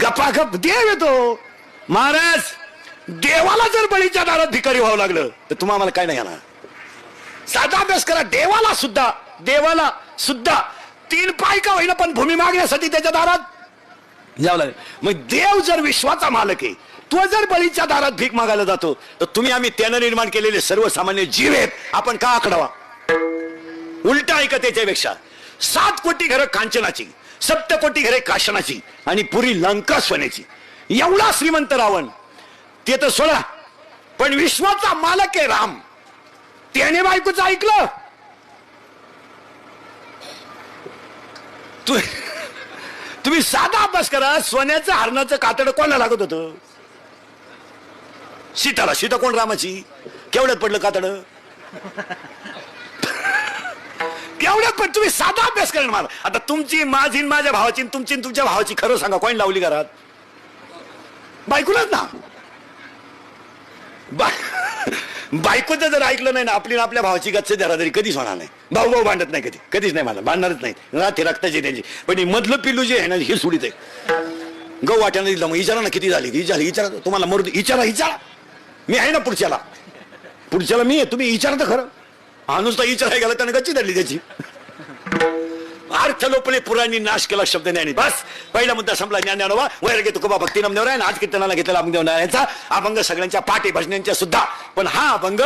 गपागप देव येतो. महाराज, देवाला जर बळीच्या दारात भिकारी व्हावं लागलं तर तुम्हाला मला काय नाही येणार. साधा अभ्यास करा. देवाला सुद्धा 3 पाय का होईना पण भूमी मागण्यासाठी त्याच्या दारात जावं लागेल. मग देव जर विश्वाचा मालक आहे, तो जर बळीच्या दारात भीक मागायला जातो तर तुम्ही आम्ही त्यानं निर्माण केलेले सर्वसामान्य जीव आहेत, आपण का आकडावा. उलट ऐका, त्याच्यापेक्षा 7 कोटी घरं कांचनाची, 7 कोटी घरे काशनाची आणि पुरी लंका सोन्याची. एवढा श्रीमंत रावण ते तर सोडा, पण विश्वाचा मालक आहे राम, त्याने बायकोचं ऐकलं. तुम्ही साधा अभ्यास करा. सोन्याचं हरणाचं कातड कोणाला लागत होतं? सीताला. सीता कोण? रामाची. केवढ्यात पडलं कातड? केवढ्यात. पण तुम्ही साधा अभ्यास करा मला. आता तुमची, माझी, माझ्या भावाची, तुमची तुमच्या भावाची खरं सांगा, कोण लावली घरात? बायकोलाच ना. बायकोचं जर ऐकलं नाही ना, आपल्या भावाची गच्च धराधरी कधीच होणार नाही. भाऊ भांडत नाही, कधीच नाही. मला भांडणारच नाही. रात्री रक्ताची त्यांची. पण मधलं पिल्लू जे आहे ना, हे सोडीत आहे. गहू वाट्यानं दिलं. मग विचारा ना किती झाली. विचारा तुम्हाला मरू. विचारा. मी आहे ना पुढच्याला मी आहे. तुम्ही विचारा तर खरं. हा नुसता विचाराय गेला त्याने गच्ची धरली त्याची. अर्थ लोपले पुराणी नाश केला शब्द नाही. बस पहिला मुद्दा संपला. ज्ञानोबा वैराग्य तुकोबा भक्ती नामदेव आहे. आज कीर्तनाला घेतलेला अभंग घेतलेला अभंग सगळ्यांच्या पाठी भजनांच्या सुद्धा. पण हा अभंग